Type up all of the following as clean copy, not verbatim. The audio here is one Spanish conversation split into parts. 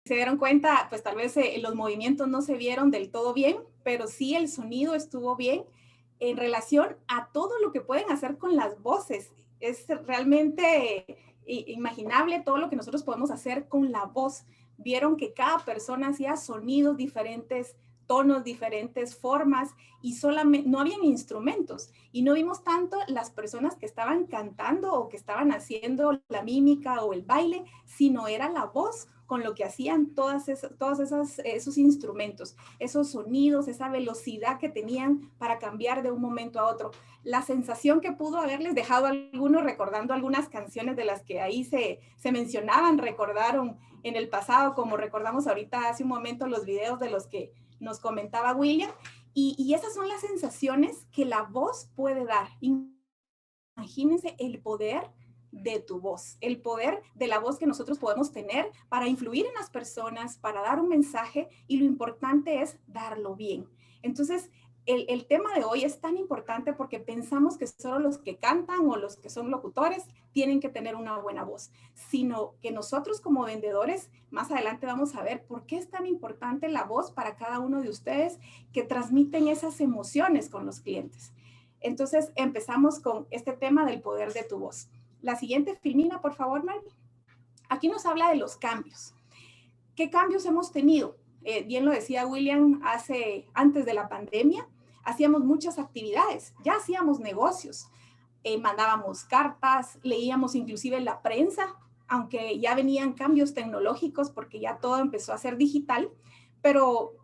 se dieron cuenta, pues tal vez los movimientos no se vieron del todo bien, pero sí el sonido estuvo bien en relación a todo lo que pueden hacer con las voces. Es realmente imaginable todo lo que nosotros podemos hacer con la voz. Vieron que cada persona hacía sonidos diferentes, tonos diferentes, formas, y solamente no habían instrumentos. Y no vimos tanto las personas que estaban cantando o que estaban haciendo la mímica o el baile, sino era la voz con lo que hacían todos esos instrumentos, esos sonidos, esa velocidad que tenían para cambiar de un momento a otro. La sensación que pudo haberles dejado a algunos recordando algunas canciones de las que ahí se mencionaban, recordaron en el pasado, como recordamos ahorita hace un momento los videos de los que nos comentaba William, y esas son las sensaciones que la voz puede dar. Imagínense el poder de tu voz, el poder de la voz que nosotros podemos tener para influir en las personas, para dar un mensaje, y lo importante es darlo bien. Entonces, el tema de hoy es tan importante porque pensamos que solo los que cantan o los que son locutores tienen que tener una buena voz, sino que nosotros como vendedores, más adelante vamos a ver por qué es tan importante la voz para cada uno de ustedes que transmiten esas emociones con los clientes. Entonces empezamos con este tema del poder de tu voz. La siguiente filmina, por favor, Marvin. Aquí nos habla de los cambios. ¿Qué cambios hemos tenido? Bien lo decía William, antes de la pandemia, hacíamos muchas actividades, ya hacíamos negocios, mandábamos cartas, leíamos inclusive la prensa, aunque ya venían cambios tecnológicos porque ya todo empezó a ser digital, pero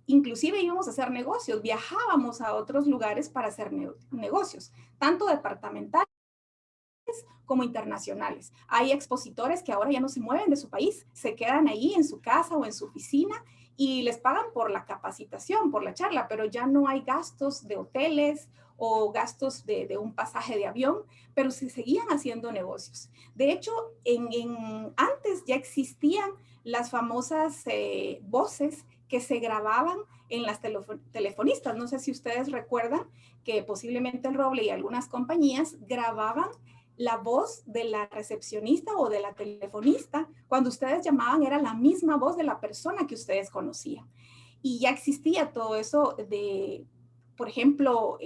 inclusive íbamos a hacer negocios, viajábamos a otros lugares para hacer negocios, tanto departamentales como internacionales. Hay expositores que ahora ya no se mueven de su país, se quedan ahí en su casa o en su oficina y les pagan por la capacitación, por la charla, pero ya no hay gastos de hoteles o gastos de un pasaje de avión, pero se seguían haciendo negocios. De hecho, antes ya existían las famosas voces que se grababan en las telefonistas. No sé si ustedes recuerdan que posiblemente el Roble y algunas compañías grababan la voz de la recepcionista o de la telefonista. Cuando ustedes llamaban era la misma voz de la persona que ustedes conocían. Y ya existía todo eso de, por ejemplo,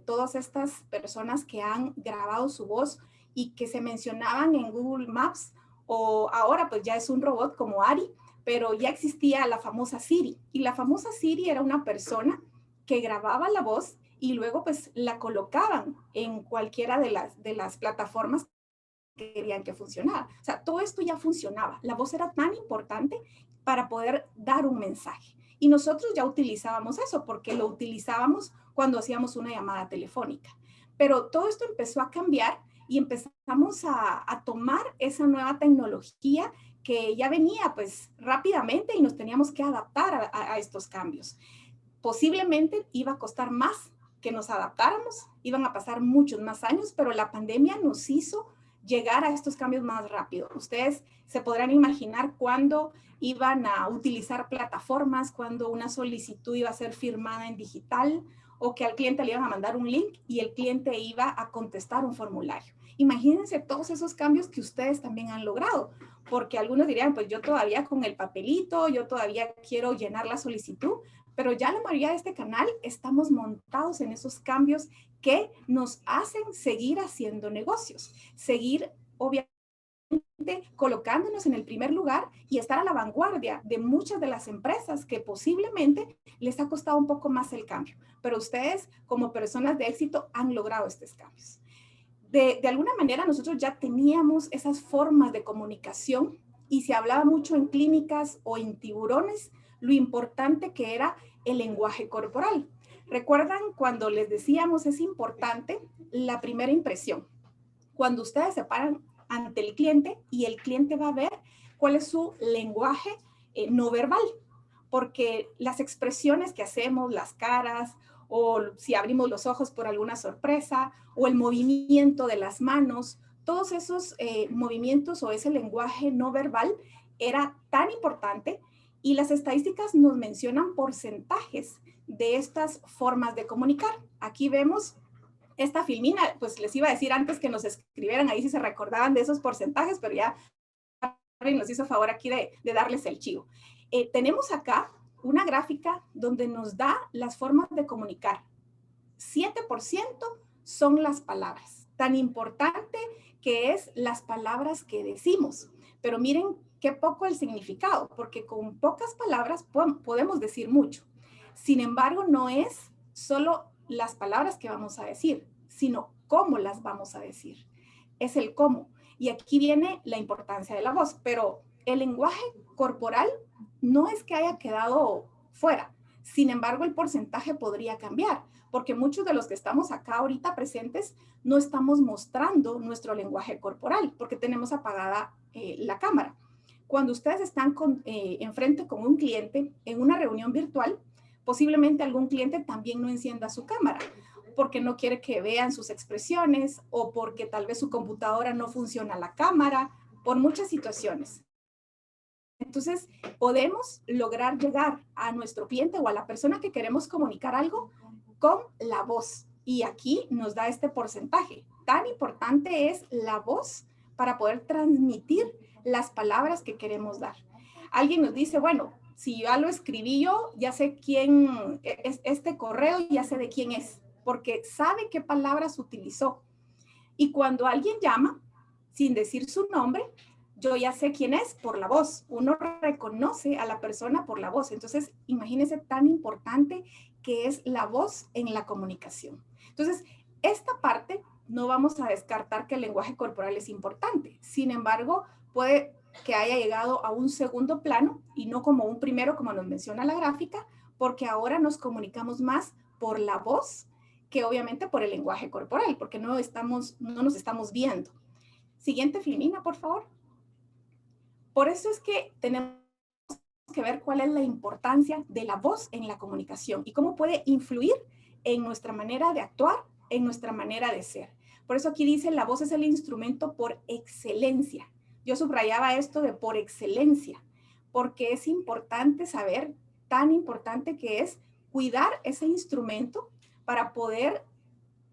todas estas personas que han grabado su voz y que se mencionaban en Google Maps, o ahora pues ya es un robot como Ari, pero ya existía la famosa Siri. Y la famosa Siri era una persona que grababa la voz y luego pues la colocaban en cualquiera de las plataformas que querían que funcionara. O sea, todo esto ya funcionaba. La voz era tan importante para poder dar un mensaje. Y nosotros ya utilizábamos eso porque lo utilizábamos cuando hacíamos una llamada telefónica. Pero todo esto empezó a cambiar y empezamos a tomar esa nueva tecnología que ya venía pues rápidamente y nos teníamos que adaptar a estos cambios. Posiblemente iba a costar más que nos adaptáramos, iban a pasar muchos más años, pero la pandemia nos hizo llegar a estos cambios más rápido. Ustedes se podrán imaginar cuándo iban a utilizar plataformas, cuando una solicitud iba a ser firmada en digital o que al cliente le iban a mandar un link y el cliente iba a contestar un formulario. Imagínense todos esos cambios que ustedes también han logrado, porque algunos dirían, pues yo todavía con el papelito, yo todavía quiero llenar la solicitud, pero ya la mayoría de este canal estamos montados en esos cambios que nos hacen seguir haciendo negocios, seguir obviamente colocándonos en el primer lugar y estar a la vanguardia de muchas de las empresas que posiblemente les ha costado un poco más el cambio, pero ustedes como personas de éxito han logrado estos cambios. De alguna manera nosotros ya teníamos esas formas de comunicación y se hablaba mucho en clínicas o en tiburones lo importante que era el lenguaje corporal. ¿Recuerdan cuando les decíamos es importante la primera impresión? Cuando ustedes se paran ante el cliente y el cliente va a ver cuál es su lenguaje no verbal, porque las expresiones que hacemos, las caras, o si abrimos los ojos por alguna sorpresa, o el movimiento de las manos, todos esos movimientos o ese lenguaje no verbal era tan importante y las estadísticas nos mencionan porcentajes de estas formas de comunicar. Aquí vemos esta filmina, pues les iba a decir antes que nos escribieran ahí si se recordaban de esos porcentajes, pero ya Marvin nos hizo favor aquí de darles el chivo. Tenemos acá una gráfica donde nos da las formas de comunicar. 7% son las palabras. Tan importante que es las palabras que decimos. Pero miren qué poco el significado, porque con pocas palabras podemos decir mucho. Sin embargo, no es solo las palabras que vamos a decir, sino cómo las vamos a decir. Es el cómo. Y aquí viene la importancia de la voz, pero el lenguaje corporal no es que haya quedado fuera. Sin embargo, el porcentaje podría cambiar, porque muchos de los que estamos acá ahorita presentes no estamos mostrando nuestro lenguaje corporal, porque tenemos apagada la cámara. Cuando ustedes están enfrente con un cliente en una reunión virtual, posiblemente algún cliente también no encienda su cámara, porque no quiere que vean sus expresiones o porque tal vez su computadora no funciona la cámara, por muchas situaciones. Entonces, podemos lograr llegar a nuestro cliente o a la persona que queremos comunicar algo con la voz. Y aquí nos da este porcentaje. Tan importante es la voz para poder transmitir las palabras que queremos dar. Alguien nos dice, bueno, si ya lo escribí yo, ya sé quién es este correo, ya sé de quién es, porque sabe qué palabras utilizó. Y cuando alguien llama, sin decir su nombre, yo ya sé quién es por la voz. Uno reconoce a la persona por la voz. Entonces, imagínense tan importante que es la voz en la comunicación. Entonces, esta parte no vamos a descartar que el lenguaje corporal es importante. Sin embargo, puede que haya llegado a un segundo plano y no como un primero, como nos menciona la gráfica, porque ahora nos comunicamos más por la voz que obviamente por el lenguaje corporal, porque no nos estamos viendo. Siguiente, Filmina, por favor. Por eso es que tenemos que ver cuál es la importancia de la voz en la comunicación y cómo puede influir en nuestra manera de actuar, en nuestra manera de ser. Por eso aquí dice, la voz es el instrumento por excelencia. Yo subrayaba esto de por excelencia, porque es importante saber, tan importante que es cuidar ese instrumento para poder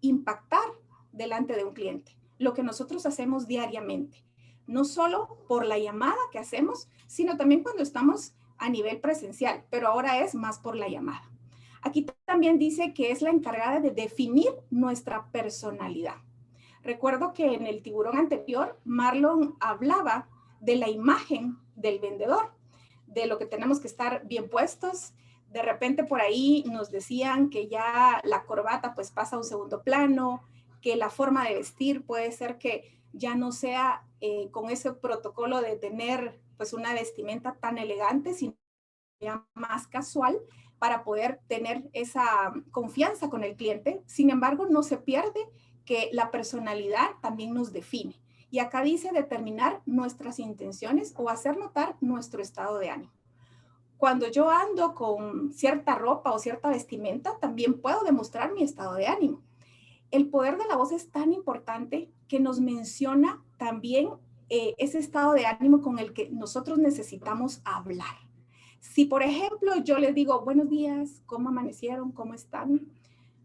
impactar delante de un cliente. Lo que nosotros hacemos diariamente. No solo por la llamada que hacemos, sino también cuando estamos a nivel presencial, pero ahora es más por la llamada. Aquí también dice que es la encargada de definir nuestra personalidad. Recuerdo que en el tiburón anterior, Marlon hablaba de la imagen del vendedor, de lo que tenemos que estar bien puestos. De repente por ahí nos decían que ya la corbata pues pasa a un segundo plano, que la forma de vestir puede ser que ya no sea con ese protocolo de tener pues una vestimenta tan elegante, sino ya más casual para poder tener esa confianza con el cliente. Sin embargo, no se pierde que la personalidad también nos define. Y acá dice determinar nuestras intenciones o hacer notar nuestro estado de ánimo. Cuando yo ando con cierta ropa o cierta vestimenta, también puedo demostrar mi estado de ánimo. El poder de la voz es tan importante que nos menciona también ese estado de ánimo con el que nosotros necesitamos hablar. Si, por ejemplo, yo les digo, buenos días, ¿cómo amanecieron? ¿Cómo están?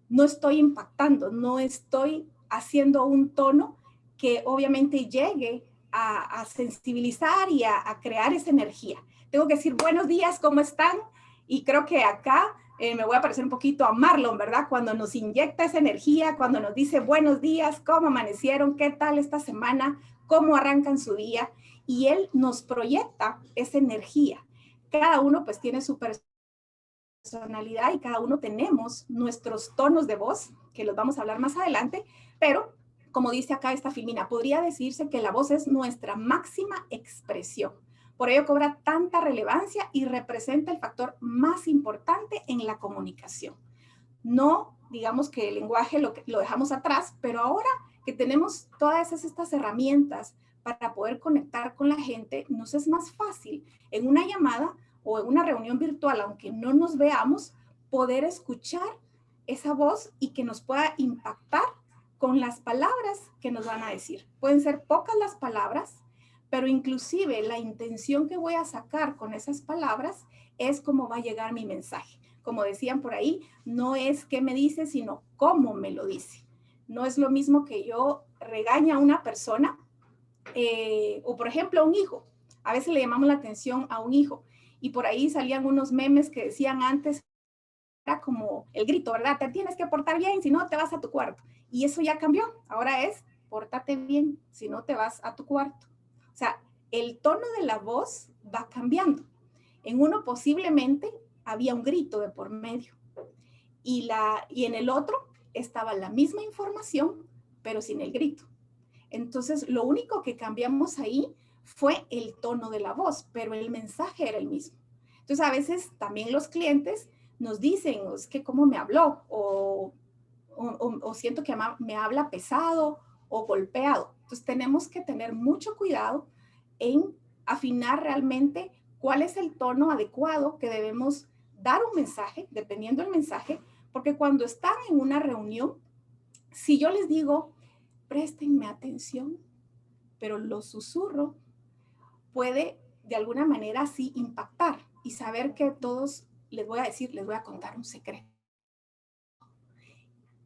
No estoy impactando, no estoy haciendo un tono que obviamente llegue a sensibilizar y a crear esa energía. Tengo que decir, buenos días, ¿cómo están? Y creo que acá me voy a parecer un poquito a Marlon, ¿verdad? Cuando nos inyecta esa energía, cuando nos dice, buenos días, ¿cómo amanecieron? ¿Qué tal esta semana? ¿Cómo arrancan su día? Y él nos proyecta esa energía. Cada uno pues tiene su personalidad y cada uno tenemos nuestros tonos de voz, que los vamos a hablar más adelante, pero como dice acá esta Filmina, podría decirse que la voz es nuestra máxima expresión. Por ello cobra tanta relevancia y representa el factor más importante en la comunicación. No digamos que el lenguaje lo dejamos atrás, pero ahora que tenemos todas estas herramientas para poder conectar con la gente, nos es más fácil en una llamada o en una reunión virtual, aunque no nos veamos, poder escuchar esa voz y que nos pueda impactar con las palabras que nos van a decir. Pueden ser pocas las palabras, pero inclusive la intención que voy a sacar con esas palabras es cómo va a llegar mi mensaje. Como decían por ahí, no es qué me dice, sino cómo me lo dice. No es lo mismo que yo regañe a una persona o, por ejemplo, a un hijo. A veces le llamamos la atención a un hijo y por ahí salían unos memes que decían antes, era como el grito, ¿verdad? Te tienes que portar bien, si no te vas a tu cuarto. Y eso ya cambió. Ahora es, pórtate bien, si no te vas a tu cuarto. O sea, el tono de la voz va cambiando. En uno posiblemente había un grito de por medio. Y en el otro estaba la misma información, pero sin el grito. Entonces, lo único que cambiamos ahí fue el tono de la voz, pero el mensaje era el mismo. Entonces, a veces también los clientes nos dicen, es que cómo me habló, o siento que me habla pesado o golpeado. Entonces, tenemos que tener mucho cuidado en afinar realmente cuál es el tono adecuado que debemos dar un mensaje, dependiendo del mensaje, porque cuando están en una reunión, si yo les digo, préstenme atención, pero lo susurro, puede de alguna manera así impactar y saber que todos les voy a decir, les voy a contar un secreto.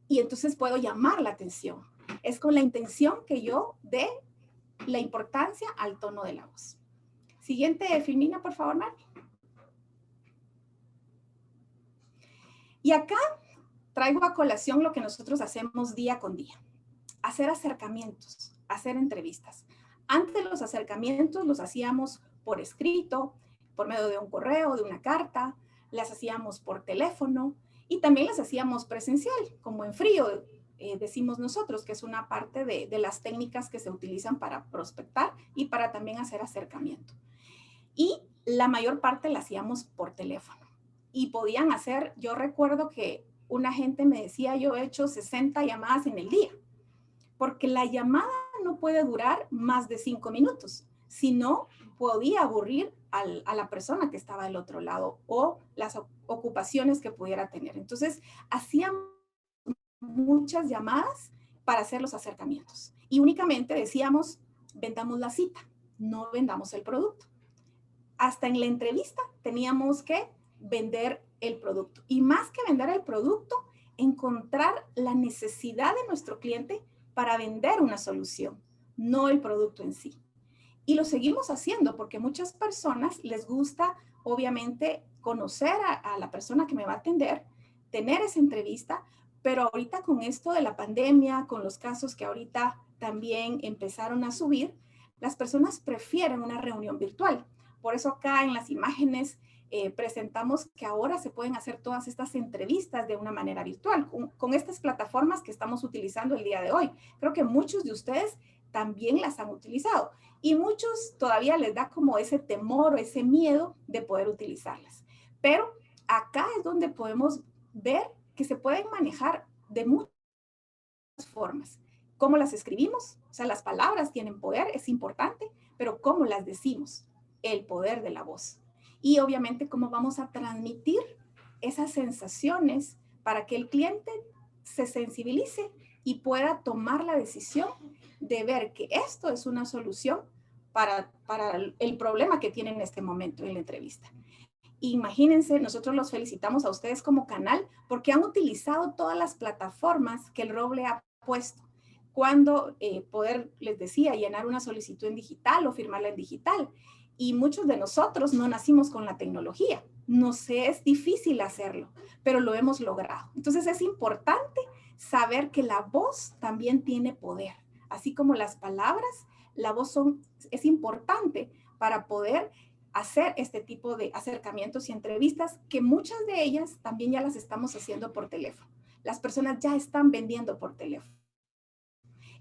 Y entonces puedo llamar la atención. Es con la intención que yo dé la importancia al tono de la voz. Siguiente, Filmina, por favor, Mar. Y acá traigo a colación lo que nosotros hacemos día con día. Hacer acercamientos, hacer entrevistas. Antes los acercamientos los hacíamos por escrito, por medio de un correo, de una carta, las hacíamos por teléfono y también las hacíamos presencial, como en frío, decimos nosotros, que es una parte de las técnicas que se utilizan para prospectar y para también hacer acercamiento. Y la mayor parte la hacíamos por teléfono. Y podían hacer, yo recuerdo que una gente me decía, yo he hecho 60 llamadas en el día, porque la llamada no puede durar más de 5 minutos, si no podía aburrir a la persona que estaba del otro lado o las ocupaciones que pudiera tener. Entonces, hacíamos muchas llamadas para hacer los acercamientos y únicamente decíamos, vendamos la cita, no vendamos el producto. Hasta en la entrevista teníamos que vender el producto. Y más que vender el producto, encontrar la necesidad de nuestro cliente para vender una solución, no el producto en sí. Y lo seguimos haciendo porque muchas personas les gusta, obviamente, conocer a la persona que me va a atender, tener esa entrevista, pero ahorita con esto de la pandemia, con los casos que ahorita también empezaron a subir, las personas prefieren una reunión virtual. Por eso acá en las imágenes presentamos que ahora se pueden hacer todas estas entrevistas de una manera virtual con estas plataformas que estamos utilizando el día de hoy. Creo que muchos de ustedes también las han utilizado y muchos todavía les da como ese temor o ese miedo de poder utilizarlas. Pero acá es donde podemos ver que se pueden manejar de muchas formas. ¿Cómo las escribimos? O sea, las palabras tienen poder, es importante, pero ¿cómo las decimos? El poder de la voz. Y obviamente cómo vamos a transmitir esas sensaciones para que el cliente se sensibilice y pueda tomar la decisión de ver que esto es una solución para el problema que tiene en este momento en la entrevista. Imagínense, nosotros los felicitamos a ustedes como canal porque han utilizado todas las plataformas que el Roble ha puesto. Cuando poder, les decía, llenar una solicitud en digital o firmarla en digital. Y muchos de nosotros no nacimos con la tecnología. Nos es difícil hacerlo, pero lo hemos logrado. Entonces es importante saber que la voz también tiene poder. Así como las palabras, la voz es importante para poder hacer este tipo de acercamientos y entrevistas, que muchas de ellas también ya las estamos haciendo por teléfono. Las personas ya están vendiendo por teléfono.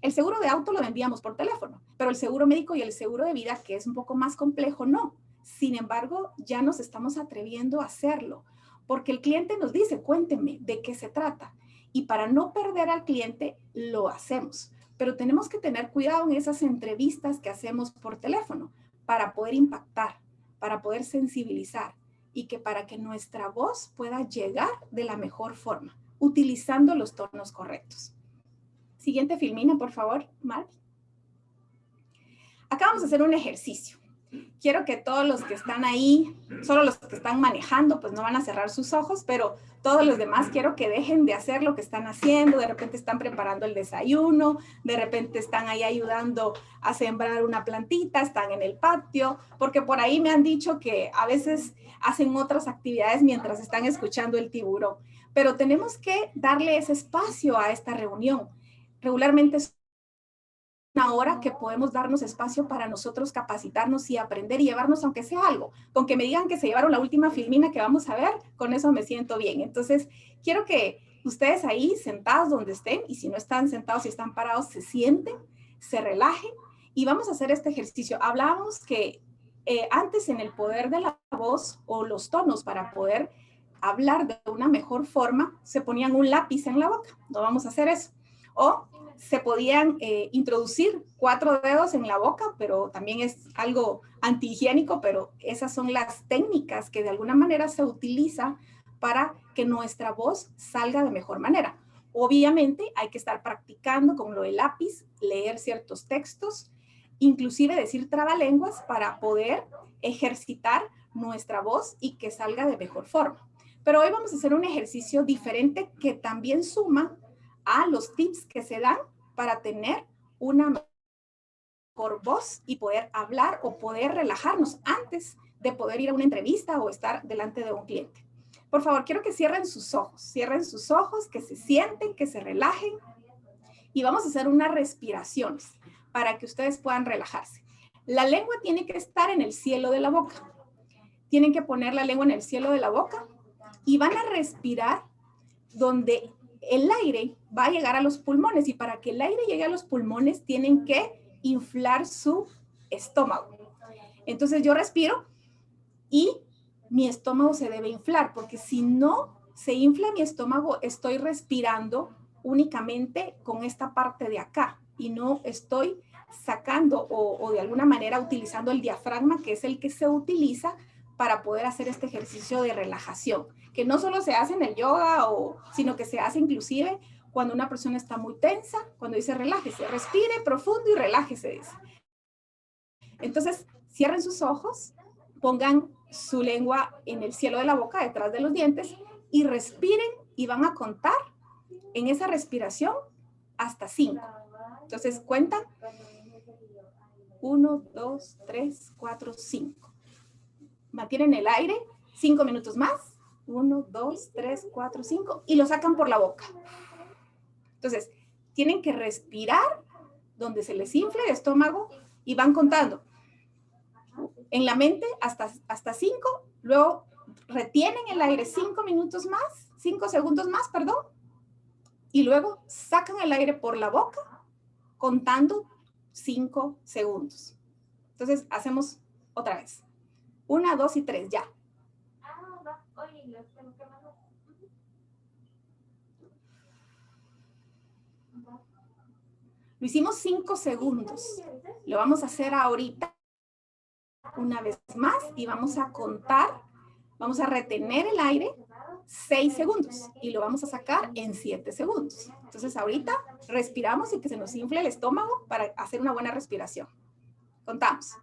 El seguro de auto lo vendíamos por teléfono, pero el seguro médico y el seguro de vida, que es un poco más complejo, no. Sin embargo, ya nos estamos atreviendo a hacerlo, porque el cliente nos dice, cuénteme de qué se trata. Y para no perder al cliente, lo hacemos. Pero tenemos que tener cuidado en esas entrevistas que hacemos por teléfono para poder impactar, para poder sensibilizar y que para que nuestra voz pueda llegar de la mejor forma, utilizando los tonos correctos. Siguiente filmina, por favor, Mark. Acá vamos a hacer un ejercicio. quiero que todos los que están ahí, solo los que están manejando, pues no van a cerrar sus ojos, pero todos los demás quiero que dejen de hacer lo que están haciendo. De repente están preparando el desayuno, de repente están ahí ayudando a sembrar una plantita, están en el patio, porque por ahí me han dicho que a veces hacen otras actividades mientras están escuchando el tiburón. Pero tenemos que darle ese espacio a esta reunión. Regularmente es una hora que podemos darnos espacio para nosotros capacitarnos y aprender y llevarnos aunque sea algo. Con que me digan que se llevaron la última filmina que vamos a ver, con eso me siento bien. Entonces, quiero que ustedes ahí sentados donde estén, y si no están sentados y están parados, se sienten, se relajen y vamos a hacer este ejercicio. Hablábamos que antes en el poder de la voz o los tonos para poder hablar de una mejor forma, se ponían un lápiz en la boca. No vamos a hacer eso. O se podían introducir 4 dedos en la boca, pero también es algo antihigiénico, pero esas son las técnicas que de alguna manera se utilizan para que nuestra voz salga de mejor manera. Obviamente hay que estar practicando con lo del lápiz, leer ciertos textos, inclusive decir trabalenguas para poder ejercitar nuestra voz y que salga de mejor forma. Pero hoy vamos a hacer un ejercicio diferente que también suma a los tips que se dan para tener una mejor voz y poder hablar o poder relajarnos antes de poder ir a una entrevista o estar delante de un cliente. Por favor, quiero que cierren sus ojos, que se sienten, que se relajen y vamos a hacer unas respiraciones para que ustedes puedan relajarse. La lengua tiene que estar en el cielo de la boca. Tienen que poner la lengua en el cielo de la boca y van a respirar donde el aire va a llegar a los pulmones, y para que el aire llegue a los pulmones tienen que inflar su estómago. Entonces yo respiro y mi estómago se debe inflar, porque si no se infla mi estómago, estoy respirando únicamente con esta parte de acá y no estoy sacando o de alguna manera utilizando el diafragma, que es el que se utiliza para poder hacer este ejercicio de relajación, que no solo se hace en el yoga, sino que se hace inclusive cuando una persona está muy tensa, cuando dice relájese, respire profundo y relájese. Entonces, cierren sus ojos, pongan su lengua en el cielo de la boca, detrás de los dientes, y respiren y van a contar en esa respiración hasta 5. Entonces, cuentan 1, 2, 3, 4, 5. Mantienen el aire 5 minutos más. 1, 2, 3, 4, 5. Y lo sacan por la boca. Entonces, tienen que respirar donde se les infle el estómago y van contando. En la mente hasta 5. Luego retienen el aire 5 minutos más. 5 segundos más, perdón. Y luego sacan el aire por la boca contando 5 segundos. Entonces, hacemos otra vez. 1, 2 y 3, ya. Lo hicimos 5 segundos. Lo vamos a hacer ahorita una vez más y vamos a contar, vamos a retener el aire 6 segundos y lo vamos a sacar en 7 segundos. Entonces ahorita respiramos y que se nos infle el estómago para hacer una buena respiración. Contamos.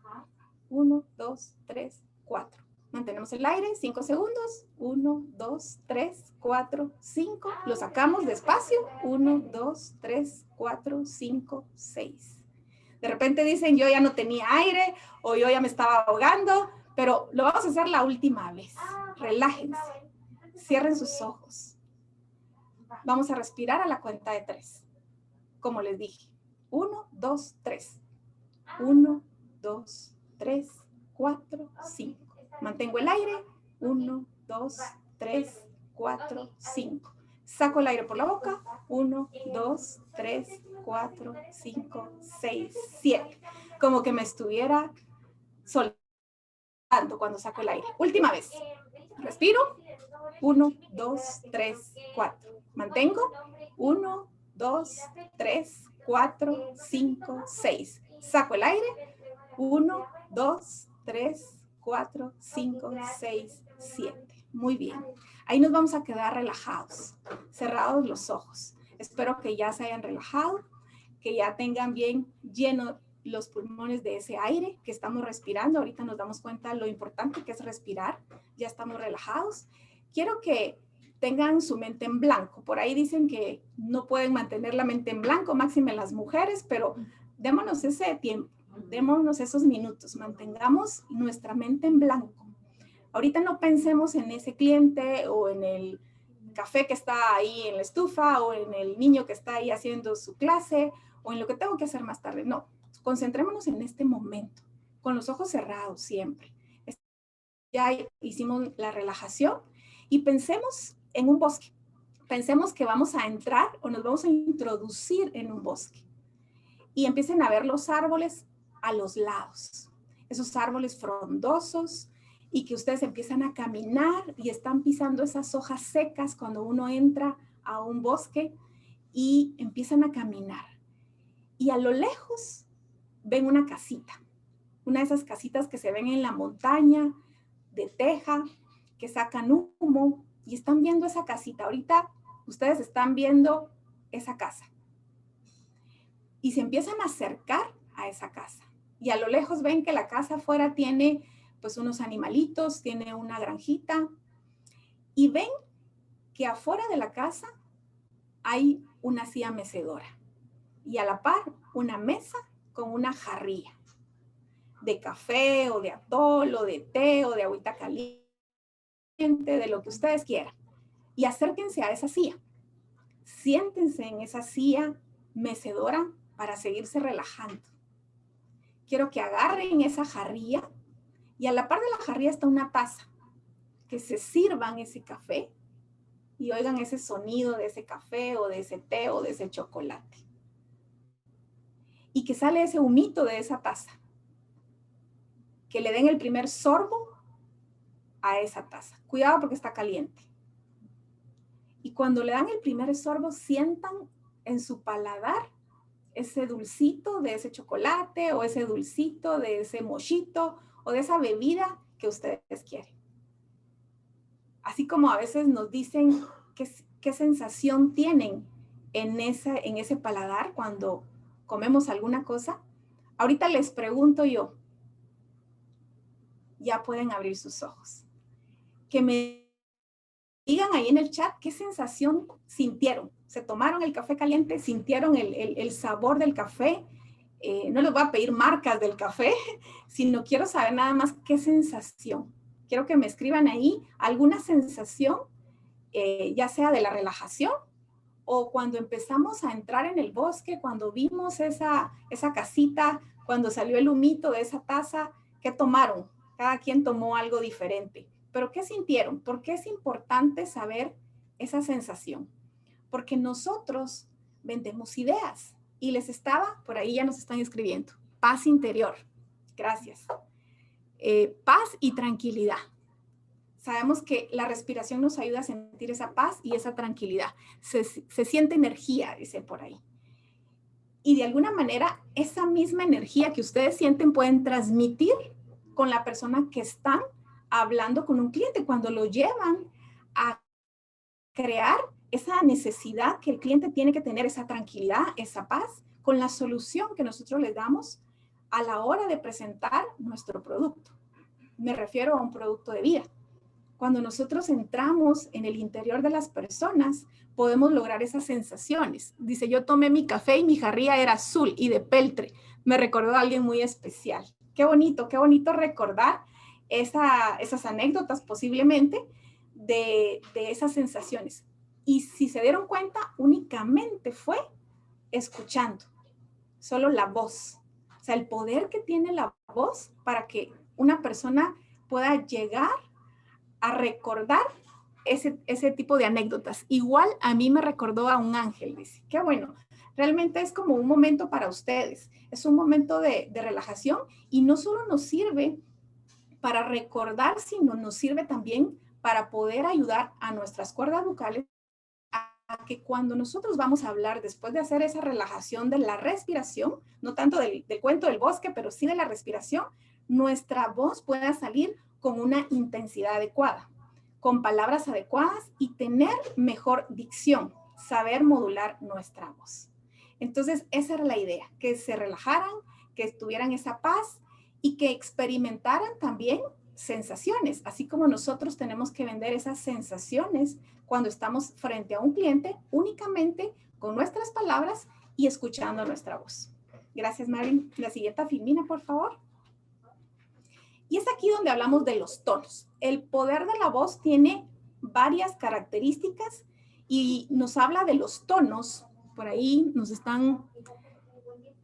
1, 2, 3, 4. Mantenemos el aire 5 segundos. 1, 2, 3, 4, 5. Lo sacamos despacio. 1, 2, 3, 4, 5, 6. De repente dicen, yo ya no tenía aire o yo ya me estaba ahogando, pero lo vamos a hacer la última vez. Relájense. Cierren sus ojos. Vamos a respirar a la cuenta de 3. Como les dije. 1, 2, 3. 1, 2, 3, 4, 5. Mantengo el aire. 1, 2, 3, 4, 5. Saco el aire por la boca. 1, 2, 3, 4, 5, 6, 7. Como que me estuviera soltando cuando saco el aire. Última vez. Respiro. 1, 2, 3, 4. Mantengo. 1, 2, 3, 4, 5, 6. Saco el aire. 1, 2, 3, 4, 5, 6, 7. Muy bien. Ahí nos vamos a quedar relajados, cerrados los ojos. Espero que ya se hayan relajado, que ya tengan bien los pulmones de ese aire que estamos respirando. Ahorita nos damos cuenta lo importante que es respirar. Ya estamos relajados. Quiero que tengan su mente en blanco. Por ahí dicen que no pueden mantener la mente en blanco, máxime las mujeres, pero démonos ese tiempo, démonos esos minutos, mantengamos nuestra mente en blanco. Ahorita no pensemos en ese cliente o en el café que está ahí en la estufa o en el niño que está ahí haciendo su clase o en lo que tengo que hacer más tarde. No, concentrémonos en este momento, con los ojos cerrados siempre. Ya hicimos la relajación y pensemos en un bosque. Pensemos que vamos a entrar o nos vamos a introducir en un bosque y empiecen a ver los árboles a los lados, esos árboles frondosos, y que ustedes empiezan a caminar y están pisando esas hojas secas cuando uno entra a un bosque y empiezan a caminar. Y a lo lejos ven una casita, una de esas casitas que se ven en la montaña, de teja, que sacan humo y están viendo esa casita. Ahorita ustedes están viendo esa casa y se empiezan a acercar a esa casa. Y a lo lejos ven que la casa afuera tiene pues unos animalitos, tiene una granjita y ven que afuera de la casa hay una silla mecedora y a la par una mesa con una jarrilla de café o de atol o de té o de agüita caliente, de lo que ustedes quieran. Y acérquense a esa silla. Siéntense en esa silla mecedora para seguirse relajando. Quiero que agarren esa jarrilla y a la par de la jarrilla está una taza. Que se sirvan ese café y oigan ese sonido de ese café o de ese té o de ese chocolate. Y que sale ese humito de esa taza. Que le den el primer sorbo a esa taza. Cuidado porque está caliente. Y cuando le dan el primer sorbo, sientan en su paladar ese dulcito de ese chocolate o ese dulcito de ese mochito o de esa bebida que ustedes quieren. Así como a veces nos dicen qué sensación tienen en ese paladar cuando comemos alguna cosa. Ahorita les pregunto yo, ya pueden abrir sus ojos. Que me digan ahí en el chat qué sensación sintieron. ¿Se tomaron el café caliente? ¿Sintieron el sabor del café? No les voy a pedir marcas del café, sino quiero saber nada más qué sensación. Quiero que me escriban ahí alguna sensación, ya sea de la relajación o cuando empezamos a entrar en el bosque, cuando vimos esa casita, cuando salió el humito de esa taza, ¿qué tomaron? Cada quien tomó algo diferente. ¿Pero qué sintieron? ¿Por qué es importante saber esa sensación? Porque nosotros vendemos ideas y por ahí ya nos están escribiendo, paz interior. Gracias. Paz y tranquilidad. Sabemos que la respiración nos ayuda a sentir esa paz y esa tranquilidad. Se siente energía, dice por ahí. Y de alguna manera, esa misma energía que ustedes sienten pueden transmitir con la persona que están hablando con un cliente cuando lo llevan a crear esa necesidad que el cliente tiene que tener, esa tranquilidad, esa paz, con la solución que nosotros les damos a la hora de presentar nuestro producto. Me refiero a un producto de vida. Cuando nosotros entramos en el interior de las personas, podemos lograr esas sensaciones. Dice, yo tomé mi café y mi jarrilla era azul y de peltre. Me recordó a alguien muy especial. Qué bonito recordar esas anécdotas posiblemente de esas sensaciones. Y si se dieron cuenta, únicamente fue escuchando, solo la voz. O sea, el poder que tiene la voz para que una persona pueda llegar a recordar ese tipo de anécdotas. Igual a mí me recordó a un ángel, dice. Qué bueno. Realmente es como un momento para ustedes. Es un momento de relajación y no solo nos sirve para recordar, sino nos sirve también para poder ayudar a nuestras cuerdas vocales a que cuando nosotros vamos a hablar, después de hacer esa relajación de la respiración, no tanto del cuento del bosque, pero sí de la respiración, nuestra voz pueda salir con una intensidad adecuada, con palabras adecuadas y tener mejor dicción, saber modular nuestra voz. Entonces, esa era la idea, que se relajaran, que tuvieran esa paz y que experimentaran también sensaciones, así como nosotros tenemos que vender esas sensaciones cuando estamos frente a un cliente únicamente con nuestras palabras y escuchando nuestra voz. Gracias, Marilyn. La siguiente filmina, por favor. Y es aquí donde hablamos de los tonos. El poder de la voz tiene varias características y nos habla de los tonos. Por ahí nos están,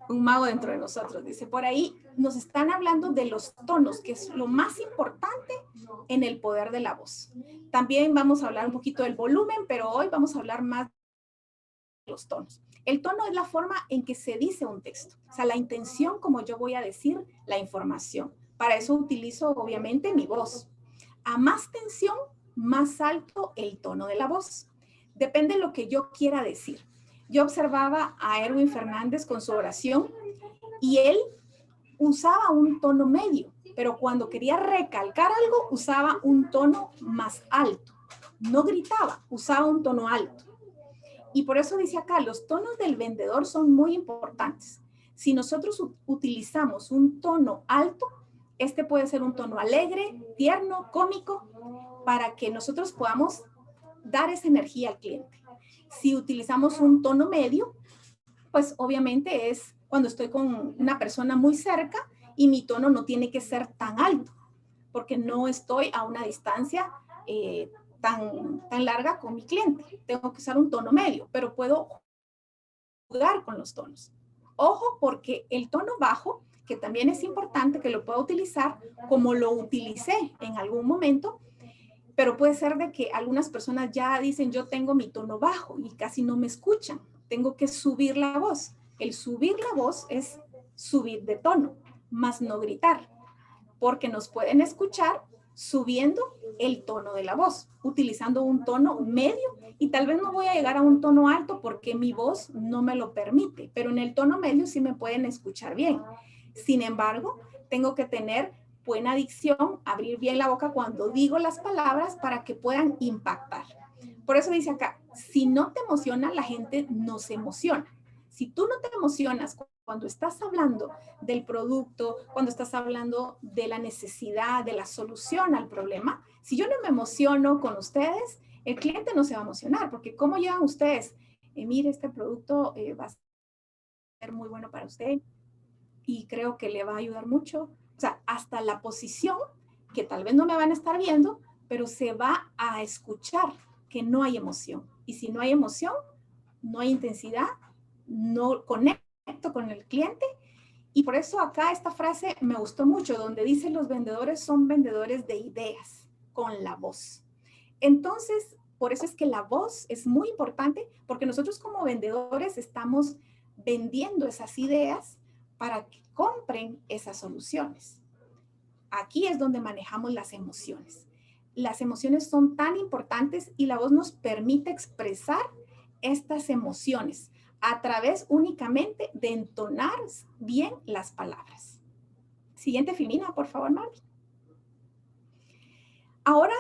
un mago dentro de nosotros, dice, por ahí nos están hablando de los tonos, que es lo más importante en el poder de la voz. También vamos a hablar un poquito del volumen, pero hoy vamos a hablar más de los tonos. El tono es la forma en que se dice un texto, o sea, la intención como yo voy a decir la información. Para eso utilizo obviamente mi voz. A más tensión, más alto el tono de la voz. Depende de lo que yo quiera decir. Yo observaba a Erwin Fernández con su oración y él usaba un tono medio, pero cuando quería recalcar algo usaba un tono más alto. No gritaba, usaba un tono alto. Y por eso dice acá, los tonos del vendedor son muy importantes. Si nosotros utilizamos un tono alto, este puede ser un tono alegre, tierno, cómico, para que nosotros podamos dar esa energía al cliente. Si utilizamos un tono medio, pues obviamente es cuando estoy con una persona muy cerca y mi tono no tiene que ser tan alto, porque no estoy a una distancia tan larga con mi cliente. Tengo que usar un tono medio, pero puedo jugar con los tonos. Ojo, porque el tono bajo, que también es importante que lo pueda utilizar como lo utilicé en algún momento, pero puede ser de que algunas personas ya dicen, yo tengo mi tono bajo y casi no me escuchan. Tengo que subir la voz. El subir la voz es subir de tono, más no gritar, porque nos pueden escuchar subiendo el tono de la voz, utilizando un tono medio y tal vez no voy a llegar a un tono alto porque mi voz no me lo permite, pero en el tono medio sí me pueden escuchar bien. Sin embargo, tengo que tener buena dicción, abrir bien la boca cuando digo las palabras para que puedan impactar. Por eso dice acá, si no te emociona, la gente no se emociona. Si tú no te emocionas cuando estás hablando del producto, cuando estás hablando de la necesidad, de la solución al problema, si yo no me emociono con ustedes, el cliente no se va a emocionar, porque ¿cómo llevan ustedes? Mire, este producto va a ser muy bueno para usted y creo que le va a ayudar mucho. O sea, hasta la posición, que tal vez no me van a estar viendo, pero se va a escuchar que no hay emoción. Y si no hay emoción, no hay intensidad, no conecto con el cliente. Y por eso acá esta frase me gustó mucho, donde dice los vendedores son vendedores de ideas con la voz. Entonces, por eso es que la voz es muy importante, porque nosotros como vendedores estamos vendiendo esas ideas para que compren esas soluciones. Aquí es donde manejamos las emociones. Las emociones son tan importantes y la voz nos permite expresar estas emociones a través únicamente de entonar bien las palabras. Siguiente filmina, por favor, Marvin. Ahora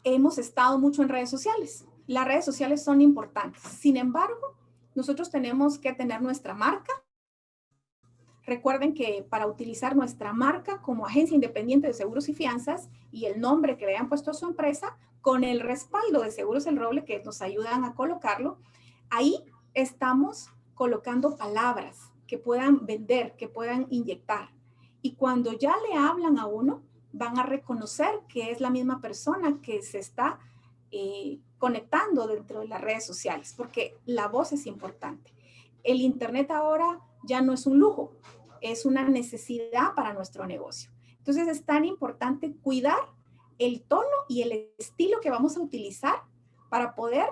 hemos estado mucho en redes sociales. Las redes sociales son importantes. Sin embargo, nosotros tenemos que tener nuestra marca. Recuerden que para utilizar nuestra marca como agencia independiente de seguros y fianzas y el nombre que le hayan puesto a su empresa, con el respaldo de Seguros El Roble que nos ayudan a colocarlo, ahí estamos colocando palabras que puedan vender, que puedan inyectar. Y cuando ya le hablan a uno, van a reconocer que es la misma persona que se está conectando dentro de las redes sociales, porque la voz es importante. El Internet ahora ya no es un lujo, es una necesidad para nuestro negocio. Entonces es tan importante cuidar el tono y el estilo que vamos a utilizar para poder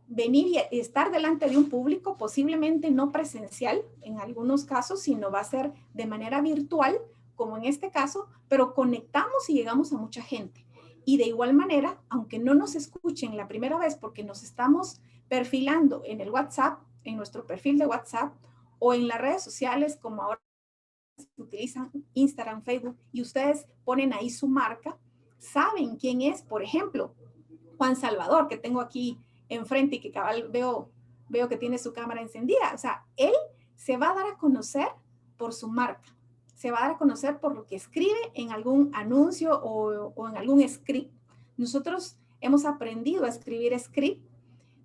venir y estar delante de un público, posiblemente no presencial en algunos casos, sino va a ser de manera virtual, como en este caso, pero conectamos y llegamos a mucha gente. Y de igual manera, aunque no nos escuchen la primera vez porque nos estamos perfilando en el WhatsApp, en nuestro perfil de WhatsApp o en las redes sociales como ahora utilizan Instagram, Facebook y ustedes ponen ahí su marca, saben quién es, por ejemplo, Juan Salvador, que tengo aquí enfrente y que cabal veo que tiene su cámara encendida. O sea, él se va a dar a conocer por su marca. se va a dar a conocer por lo que escribe en algún anuncio o en algún script. Nosotros hemos aprendido a escribir script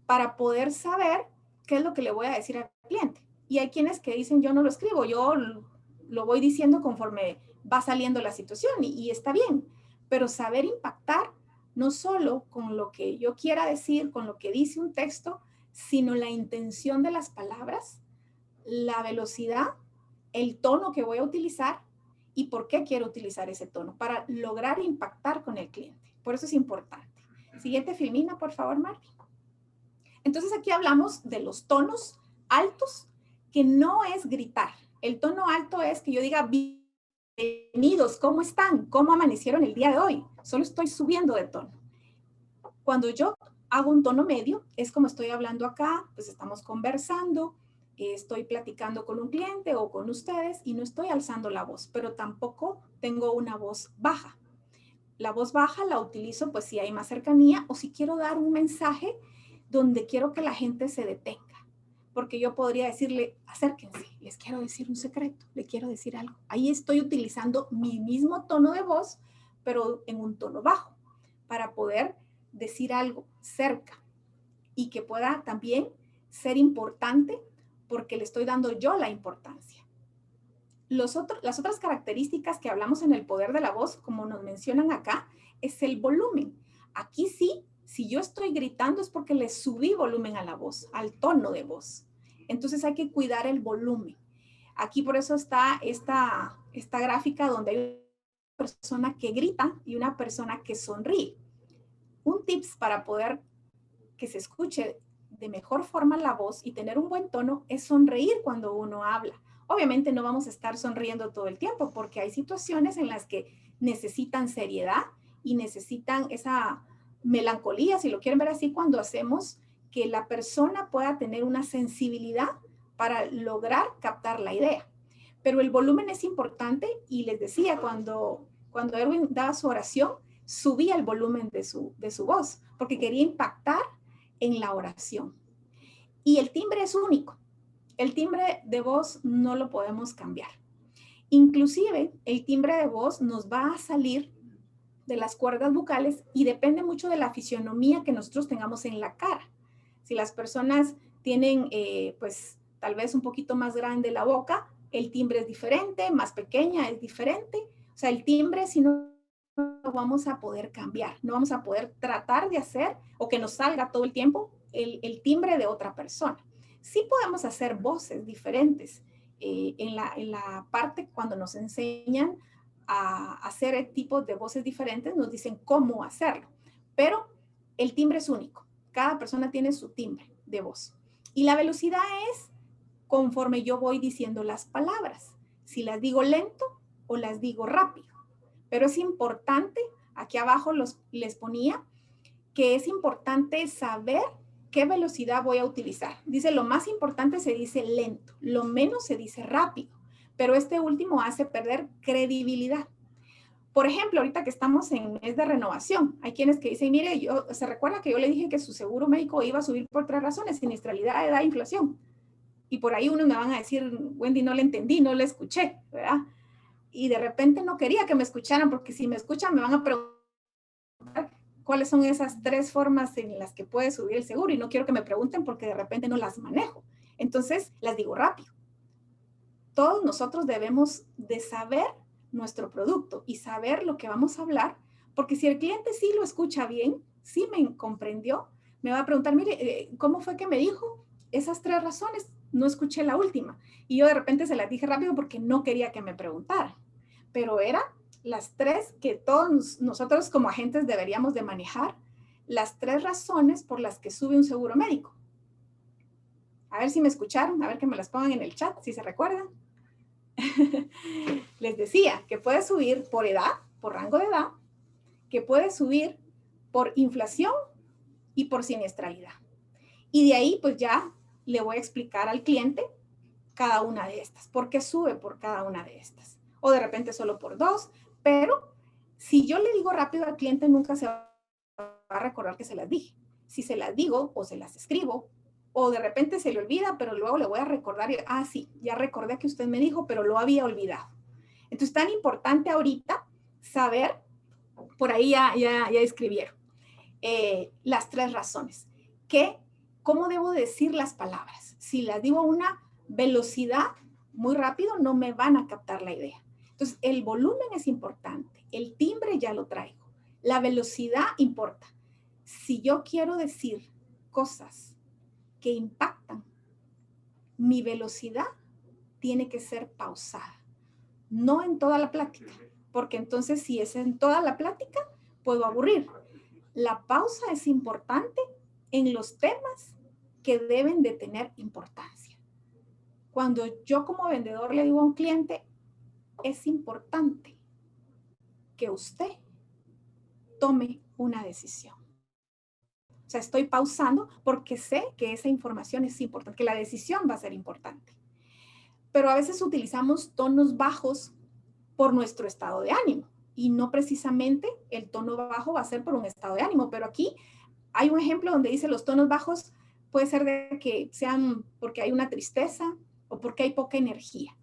para poder saber qué es lo que le voy a decir al cliente. Y hay quienes que dicen, yo no lo escribo, yo lo voy diciendo conforme va saliendo la situación y está bien. Pero saber impactar no solo con lo que yo quiera decir, con lo que dice un texto, sino la intención de las palabras, la velocidad, el tono que voy a utilizar y por qué quiero utilizar ese tono para lograr impactar con el cliente. Por eso es importante. Siguiente filmina, por favor, Marvin. Entonces aquí hablamos de los tonos altos, que no es gritar. El tono alto es que yo diga, bienvenidos, ¿cómo están? ¿Cómo amanecieron el día de hoy? Solo estoy subiendo de tono. Cuando yo hago un tono medio, es como estoy hablando acá, pues estamos conversando, estoy platicando con un cliente o con ustedes y no estoy alzando la voz, pero tampoco tengo una voz baja. La voz baja la utilizo pues si hay más cercanía o si quiero dar un mensaje donde quiero que la gente se detenga. Porque yo podría decirle, acérquense, les quiero decir un secreto, le quiero decir algo. Ahí estoy utilizando mi mismo tono de voz, pero en un tono bajo, para poder decir algo cerca y que pueda también ser importante porque le estoy dando yo la importancia. Las otras características que hablamos en el poder de la voz, como nos mencionan acá, es el volumen. Aquí sí, si yo estoy gritando es porque le subí volumen a la voz, al tono de voz. Entonces hay que cuidar el volumen. Aquí por eso está esta gráfica donde hay una persona que grita y una persona que sonríe. Un tips para poder que se escuche de mejor forma la voz y tener un buen tono es sonreír cuando uno habla. Obviamente no vamos a estar sonriendo todo el tiempo porque hay situaciones en las que necesitan seriedad y necesitan esa melancolía, si lo quieren ver así, cuando hacemos que la persona pueda tener una sensibilidad para lograr captar la idea. Pero el volumen es importante y les decía, cuando Erwin daba su oración, subía el volumen de su voz porque quería impactar en la oración. Y el timbre es único. El timbre de voz no lo podemos cambiar. Inclusive, el timbre de voz nos va a salir de las cuerdas vocales y depende mucho de la fisionomía que nosotros tengamos en la cara. Si las personas tienen, pues, tal vez un poquito más grande la boca, el timbre es diferente, más pequeña es diferente. O sea, el timbre, si no lo vamos a poder cambiar, no vamos a poder tratar de hacer o que nos salga todo el tiempo el timbre de otra persona. Sí podemos hacer voces diferentes en la parte cuando nos enseñan a hacer tipos de voces diferentes, nos dicen cómo hacerlo, pero el timbre es único. Cada persona tiene su timbre de voz. Y la velocidad es conforme yo voy diciendo las palabras, si las digo lento o las digo rápido. Pero es importante, aquí abajo les ponía, que es importante saber qué velocidad voy a utilizar. Dice, lo más importante se dice lento, lo menos se dice rápido, pero este último hace perder credibilidad. Por ejemplo, ahorita que estamos en mes de renovación, hay quienes que dicen, mire, se recuerda que yo le dije que su seguro médico iba a subir por 3 razones, siniestralidad, edad, inflación. Y por ahí unos me van a decir, Wendy, no le entendí, no le escuché, ¿verdad? Y de repente no quería que me escucharan, porque si me escuchan me van a preguntar cuáles son esas 3 formas en las que puede subir el seguro, y no quiero que me pregunten porque de repente no las manejo. Entonces, las digo rápido. Todos nosotros debemos de saber nuestro producto y saber lo que vamos a hablar, porque si el cliente sí lo escucha bien, sí me comprendió, me va a preguntar, mire, ¿cómo fue que me dijo esas 3 razones? No escuché la última. Y yo de repente se las dije rápido porque no quería que me preguntaran. Pero eran las 3 que todos nosotros como agentes deberíamos de manejar, las 3 razones por las que sube un seguro médico. A ver si me escucharon, a ver que me las pongan en el chat, si se recuerdan. Les decía que puede subir por edad, por rango de edad, que puede subir por inflación y por siniestralidad. Y de ahí pues ya le voy a explicar al cliente cada una de estas, por qué sube por cada una de estas. O de repente solo por 2, pero si yo le digo rápido al cliente nunca se va a recordar que se las dije. Si se las digo o se las escribo, o de repente se le olvida, pero luego le voy a recordar, sí, ya recordé que usted me dijo, pero lo había olvidado. Entonces, tan importante ahorita saber, por ahí ya escribieron, las 3 razones. ¿Cómo debo decir las palabras? Si las digo a una velocidad muy rápido, no me van a captar la idea. Entonces, el volumen es importante. El timbre ya lo traigo. La velocidad importa. Si yo quiero decir cosas que impactan, mi velocidad tiene que ser pausada. No en toda la plática, porque entonces si es en toda la plática, puedo aburrir. La pausa es importante en los temas que deben de tener importancia. Cuando yo como vendedor le digo a un cliente, es importante que usted tome una decisión. O sea, estoy pausando porque sé que esa información es importante, que la decisión va a ser importante. Pero a veces utilizamos tonos bajos por nuestro estado de ánimo y no precisamente el tono bajo va a ser por un estado de ánimo, pero aquí hay un ejemplo donde dice los tonos bajos puede ser de que sean porque hay una tristeza o porque hay poca energía.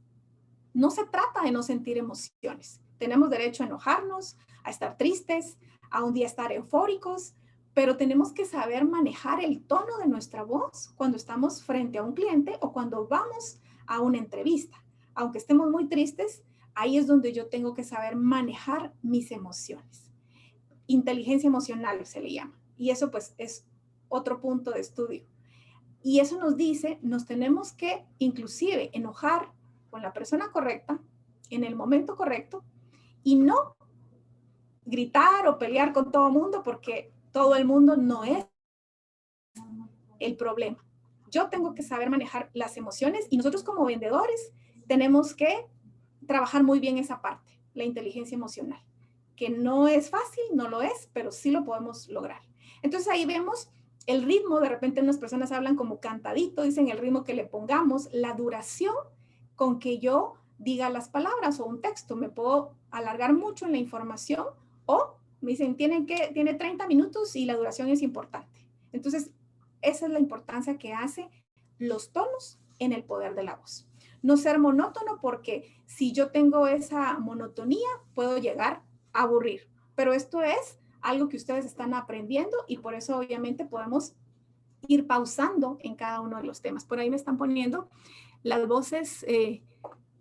No se trata de no sentir emociones. Tenemos derecho a enojarnos, a estar tristes, a un día estar eufóricos, pero tenemos que saber manejar el tono de nuestra voz cuando estamos frente a un cliente o cuando vamos a una entrevista. Aunque estemos muy tristes, ahí es donde yo tengo que saber manejar mis emociones. Inteligencia emocional se le llama. Y eso pues es otro punto de estudio. Y eso nos dice, nos tenemos que inclusive enojar con la persona correcta, en el momento correcto, y no gritar o pelear con todo el mundo porque todo el mundo no es el problema. Yo tengo que saber manejar las emociones y nosotros como vendedores tenemos que trabajar muy bien esa parte, la inteligencia emocional, que no es fácil, no lo es, pero sí lo podemos lograr. Entonces ahí vemos el ritmo, de repente unas personas hablan como cantadito, dicen el ritmo que le pongamos, la duración con que yo diga las palabras o un texto. Me puedo alargar mucho en la información o me dicen, tiene 30 minutos y la duración es importante. Entonces, esa es la importancia que hace los tonos en el poder de la voz. No ser monótono porque si yo tengo esa monotonía, puedo llegar a aburrir. Pero esto es algo que ustedes están aprendiendo y por eso obviamente podemos ir pausando en cada uno de los temas. Por ahí me están poniendo las voces,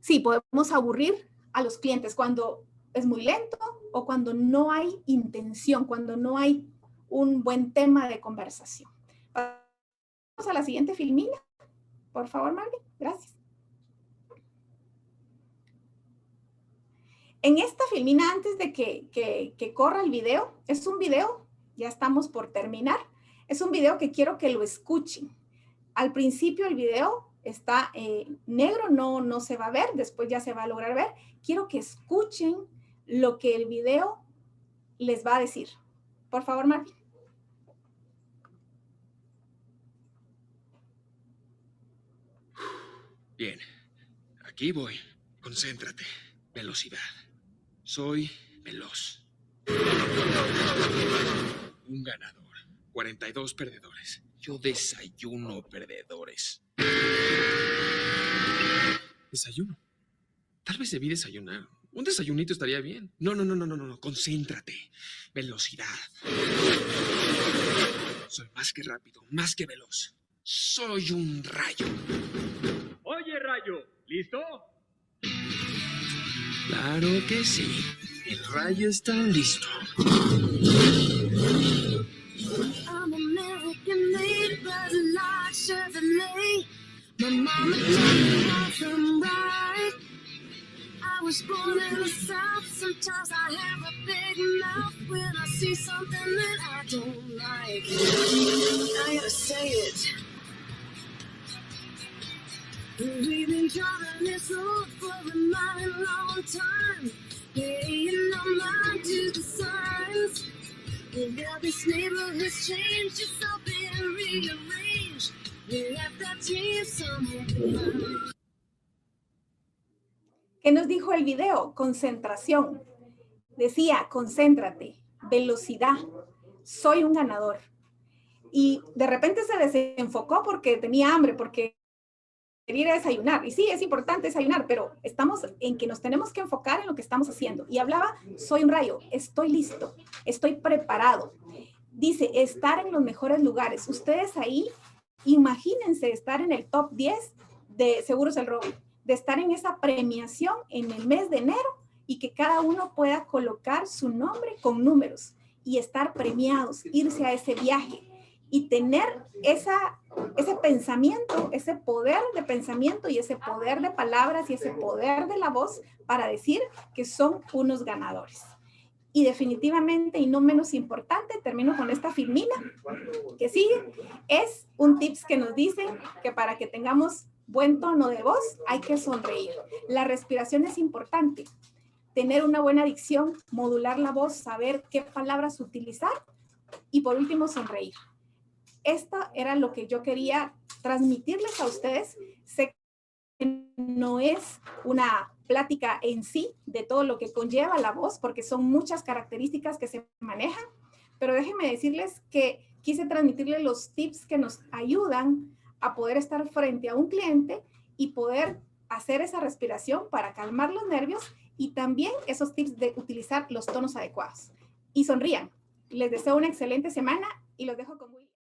sí, podemos aburrir a los clientes cuando es muy lento o cuando no hay intención, cuando no hay un buen tema de conversación. Vamos a la siguiente filmina. Por favor, Marvin. Gracias. En esta filmina, antes de que corra el video, es un video, ya estamos por terminar, es un video que quiero que lo escuchen. Al principio el video está negro, no se va a ver, después ya se va a lograr ver. Quiero que escuchen lo que el video les va a decir. Por favor, Marvin. Bien, aquí voy. Concéntrate. Velocidad. Soy veloz. Un ganador. 42 perdedores. Yo desayuno perdedores. ¿Desayuno? Tal vez debí desayunar. Un desayunito estaría bien. No. Concéntrate. Velocidad. Soy más que rápido, más que veloz. Soy un rayo. Oye, Rayo, ¿listo? Claro que sí. El rayo está listo. I'm American made, but not Chevrolet. My mama told me wasn't right. I was born in the South. Sometimes I have a big mouth when I see something that I don't like. I gotta say it. We've been driving this road for a mighty long time, paying no mind to the signs. Well, this neighborhood's changed, it's all been rearranged. We left that team somewhere behind. ¿Qué nos dijo el video? Concentración. Decía, concéntrate, velocidad, soy un ganador. Y de repente se desenfocó porque tenía hambre, porque ir a desayunar. Y sí, es importante desayunar, pero estamos en que nos tenemos que enfocar en lo que estamos haciendo. Y hablaba, soy un rayo, estoy listo, estoy preparado. Dice, estar en los mejores lugares. Ustedes ahí, imagínense estar en el top 10 de Seguros del Roble, de estar en esa premiación en el mes de enero y que cada uno pueda colocar su nombre con números y estar premiados, irse a ese viaje y tener ese pensamiento, ese poder de pensamiento y ese poder de palabras y ese poder de la voz para decir que son unos ganadores. Y definitivamente, y no menos importante, termino con esta filmina que sigue, es un tips que nos dice que para que tengamos buen tono de voz hay que sonreír. La respiración es importante. Tener una buena dicción, modular la voz, saber qué palabras utilizar y por último sonreír. Esto era lo que yo quería transmitirles a ustedes. Sé que no es una plática en sí de todo lo que conlleva la voz, porque son muchas características que se manejan, pero déjenme decirles que quise transmitirles los tips que nos ayudan a poder estar frente a un cliente y poder hacer esa respiración para calmar los nervios y también esos tips de utilizar los tonos adecuados. Y sonrían. Les deseo una excelente semana y los dejo con muy